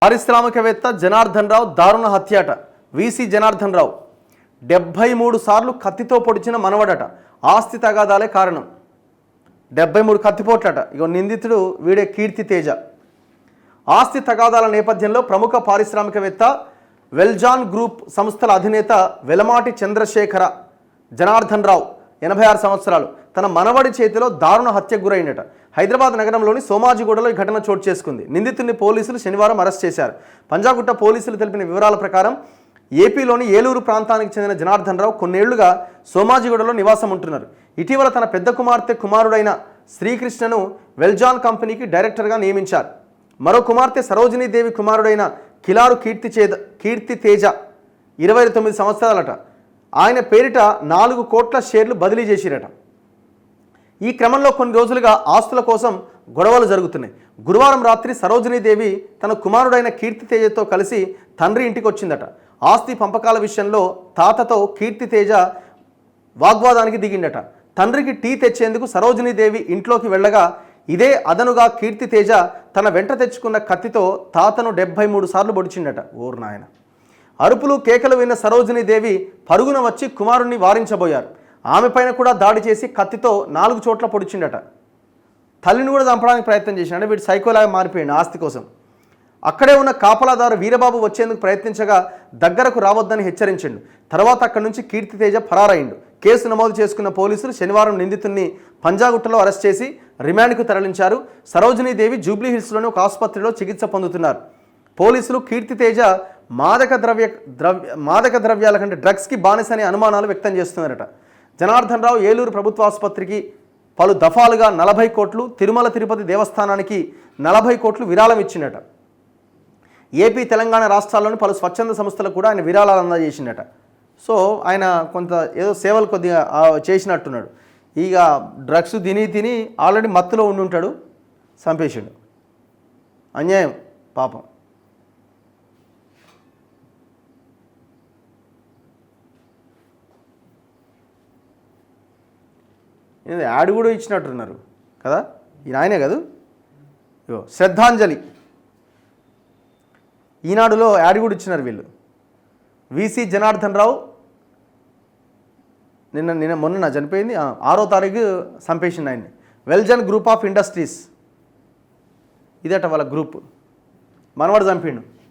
పారిశ్రామికవేత్త జనార్దన్ రావు దారుణ హత్యాట. వీసీ జనార్దన్ రావు 73 సార్లు కత్తితో పొడిచిన మనవడట. ఆస్తి తగాదాలే కారణం. 73 కత్తిపోట్లట. ఇగో నిందితుడు వీడే కీర్తి తేజ. ఆస్తి తగాదాల నేపథ్యంలో ప్రముఖ పారిశ్రామికవేత్త వెల్జాన్ గ్రూప్ సంస్థల అధినేత వెలమాటి చంద్రశేఖర జనార్దన్ రావు 86 సంవత్సరాలు తన మనవడి చేతిలో దారుణ హత్యకు గురైందట. హైదరాబాద్ నగరంలోని సోమాజిగూడలో ఈ ఘటన చోటు చేసుకుంది. నిందితుడిని పోలీసులు శనివారం అరెస్ట్ చేశారు. పంజాగుట్ట పోలీసులు తెలిపిన వివరాల ప్రకారం ఏపీలోని ఏలూరు ప్రాంతానికి చెందిన జనార్దన్ రావు కొన్నేళ్లుగా సోమాజిగూడలో నివాసం ఉంటున్నారు. ఇటీవల తన పెద్ద కుమారుడైన శ్రీకృష్ణను వెల్జాన్ కంపెనీకి డైరెక్టర్గా నియమించారు. మరో కుమార్తె సరోజినీదేవి కుమారుడైన కిలారు కీర్తి తేజ 29 సంవత్సరాలట. ఆయన పేరిట 4 కోట్ల షేర్లు బదిలీ చేసిరట. ఈ క్రమంలో కొన్ని రోజులుగా ఆస్తుల కోసం గొడవలు జరుగుతున్నాయి. గురువారం రాత్రి సరోజినీదేవి తన కుమారుడైన కీర్తి తేజతో కలిసి తండ్రి ఇంటికి వచ్చిందట. ఆస్తి పంపకాల విషయంలో తాతతో కీర్తి తేజ వాగ్వాదానికి దిగిందట. తండ్రికి టీ తెచ్చేందుకు సరోజినీదేవి ఇంట్లోకి వెళ్ళగా ఇదే అదనుగా కీర్తి తేజ తన వెంట తెచ్చుకున్న కత్తితో తాతను 73 సార్లు పొడిచిండట. ఓరు నాయన. అరుపులు కేకలు విన్న సరోజినీదేవి పరుగున వచ్చి కుమారుణ్ణి వారించబోయారు. ఆమె పైన కూడా దాడి చేసి కత్తితో 4 చోట్ల పొడిచిండట. తల్లిని కూడా చంపడానికి ప్రయత్నం చేసినాడు. వీడు సైకోలాగా మారిపోయాడు ఆస్తి కోసం. అక్కడే ఉన్న కాపలాదారు వీరబాబు వచ్చేందుకు ప్రయత్నించగా దగ్గరకు రావద్దని హెచ్చరించిండు. తర్వాత అక్కడి నుంచి కీర్తి తేజ ఫరారైండు. కేసు నమోదు చేసుకున్న పోలీసులు శనివారం నిందితుడిని పంజాగుట్టలో అరెస్ట్ చేసి రిమాండ్కు తరలించారు. సరోజినీదేవి జూబ్లీహిల్స్లోని ఒక ఆసుపత్రిలో చికిత్స పొందుతున్నారు. పోలీసులు కీర్తి తేజ మాదక ద్రవ్యాల కంటే డ్రగ్స్కి బానిస అనే అనుమానాలు వ్యక్తం చేస్తున్నారట. జనార్దన్ రావు ఏలూరు ప్రభుత్వ ఆసుపత్రికి పలు దఫాలుగా 40 కోట్లు, తిరుమల తిరుపతి దేవస్థానానికి 40 కోట్లు విరాళం ఇచ్చిండట. ఏపీ తెలంగాణ రాష్ట్రాల్లోని పలు స్వచ్ఛంద సంస్థలకు కూడా ఆయన విరాళాలు అందజేసిండట. సో ఆయన కొంత ఏదో సేవలు కొద్దిగా చేసినట్టున్నాడు. ఇక డ్రగ్స్ తిని ఆల్రెడీ మత్తులో ఉండుంటాడు, చంపేసిండు. అన్యాయం పాపం. యాడ్ కూడా ఇచ్చినట్టున్నారు కదా, ఈయన ఆయనే కదా. ఇగో శ్రద్ధాంజలి ఈనాడులో యాడ్ కూడా ఇచ్చినారు వీళ్ళు. వీసీ జనార్దన్ రావు మొన్న చనిపోయింది. 6వ తారీఖు చంపేసింది ఆయన్ని. వెల్జన్ గ్రూప్ ఆఫ్ ఇండస్ట్రీస్ ఇదట వాళ్ళ గ్రూప్. మనవాడు చంపిండు.